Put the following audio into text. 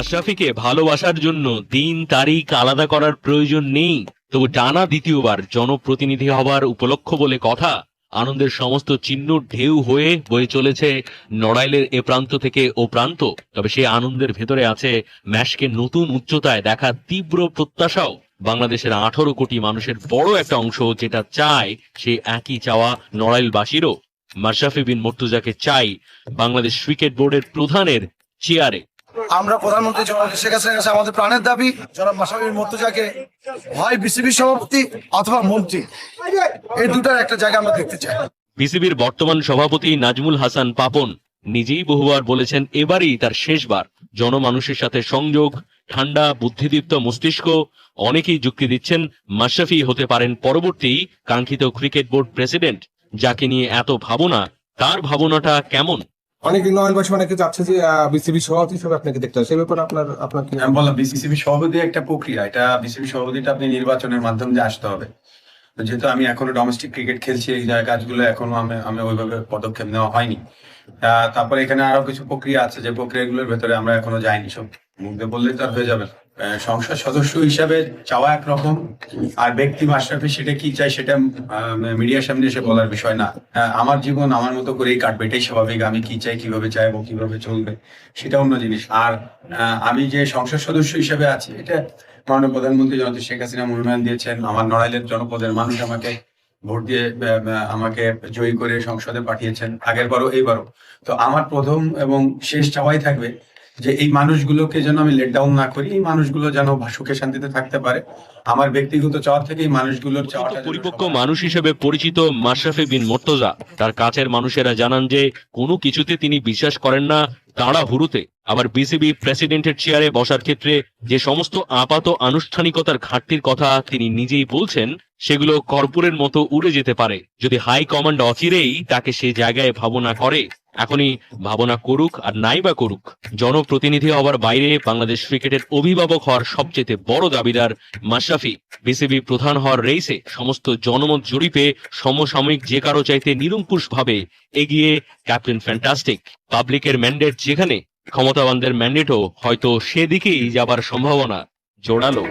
মাশরাফিকে ভালোবাসার জন্য দিন তারিখ আলাদা করার প্রয়োজন নেই, তবু টানা দ্বিতীয়বার জনপ্রতিনিধি হবার উপলক্ষ বলে কথা। আনন্দের সমস্ত চিহ্ন ঢেউ হয়ে বয়ে চলেছে নড়াইলের এ প্রান্ত থেকে ও প্রান্ত। তবে সেই আনন্দের ভেতরে আছে ম্যাশকে নতুন উচ্চতায় দেখার তীব্র প্রত্যাশাও। বাংলাদেশের 18 কোটি মানুষের বড় একটা অংশ যেটা চায়, সে একই চাওয়া নড়াইলবাসীরও। মাশরাফি বিন মুর্তজাকে চাই বাংলাদেশ ক্রিকেট বোর্ডের প্রধানের চেয়ারে। আমরা প্রধানমন্ত্রী জনাব শেখ হাসিনার কাছে আমাদের প্রাণের দাবি, জনাব মাশরাফি বিন মুর্তজাকে হয় বিসিবি সভাপতি অথবা মন্ত্রী, এই দুটার একটা জায়গা আমরা দেখতে চাই। বিসিবির বর্তমান সভাপতি নাজমুল হাসান পাপন নিজেই বহুবার বলেছেন এবারই তার শেষবার। জনমানুষের সাথে সংযোগ, ঠান্ডা বুদ্ধিদীপ্ত মস্তিষ্ক। অনেকেই যুক্তি দিচ্ছেন মাশরাফি হতে পারেন পরবর্তী কাঙ্ক্ষিত ক্রিকেট বোর্ড প্রেসিডেন্ট। যাকে নিয়ে এত ভাবনা, তার ভাবনাটা কেমন? অনেক নয়নবাসী অনেকে চাচ্ছে যে বিসিবি সভাপতি হিসেবে আপনাকে দেখতে হয়, সে ব্যাপারে আপনার কি? আমি বললাম বিসিবি সভাপতি একটা প্রক্রিয়া, এটা বিসিবি সভাপতিটা আপনি নির্বাচনের মাধ্যমে দিয়ে আসতে হবে। যেহেতু আমি এখনো ডোমেস্টিক ক্রিকেট খেলছি, এই কাজগুলো এখনো আমি ওইভাবে পদক্ষেপ নেওয়া হয়নি। তারপরে এখানে আরো কিছু প্রক্রিয়া আছে, যে প্রক্রিয়াগুলোর ভেতরে আমরা এখনো যাইনি। সব মুখে বললেই তো আর হয়ে যাবে না। সংসদ সদস্য হিসাবে চাওয়া একরকম, আর ব্যক্তি মাশরাফি সেটা কি চাই সেটা মিডিয়ার সামনে এসে বলার বিষয় না। আমার জীবন আমার মতো করেই কাটবে, এটাই স্বাভাবিক। আমি কি চাই, কিভাবে চাইবো, কিভাবে চলবে, সেটা অন্য জিনিস। আর আমি যে সংসদ সদস্য হিসাবে আছি, এটা মাননীয় প্রধানমন্ত্রী জনতা শেখ হাসিনা মনোনয়ন দিয়েছেন। আমার নড়াইলের জনপদের মানুষ আমাকে ভোট দিয়ে আমাকে জয়ী করে সংসদে পাঠিয়েছেন, আগের বারও এইবারও। তো আমার প্রথম এবং শেষ চাওয়াই থাকবে যে এই মানুষগুলোকে যেন আমি লেট ডাউন না করি, এই মানুষগুলো যেন সুখে শান্তিতে থাকতে পারে। আমার ব্যক্তিগত চাওয়া থেকে এই মানুষগুলোর চাওয়াটা পরিপক্ক মানুষ হিসেবে পরিচিত মাশরাফি বিন মুর্তজা তার কাছের মানুষেরা জানান যে কোনো কিছুতে তিনি বিশ্বাস করেন না তাড়াহুড়োতে। আবার বিসিবি প্রেসিডেন্টের চেয়ারে বসার ক্ষেত্রে যে সমস্ত আপাত আনুষ্ঠানিকতার ঘাটতির কথা তিনি নিজেই বলছেন, সেগুলো কর্পূরের মতো উড়ে যেতে পারে যদি হাই কমান্ড অচিরেই তাকে সে জায়গায় ভাবনা করে। এখনই ভাবনা করুক আর নাই বা করুক, জনপ্রতিনিধি হওয়ার বাইরে বাংলাদেশ ক্রিকেটের অভিভাবক হওয়ার সবচেয়ে বড় দাবিদার মাশরাফি। বিসিবি প্রধান হওয়ার রেসে সমস্ত জনমত জরিপে সমসাময়িক যে কারো চাইতে নিরঙ্কুশ ভাবে এগিয়ে ক্যাপ্টেন ফ্যান্টাস্টিক। পাবলিকের ম্যান্ডেট যেখানে, ক্ষমতাবানদের ম্যান্ডেটও হয়তো সেদিকেই যাবার সম্ভাবনা জোরালো।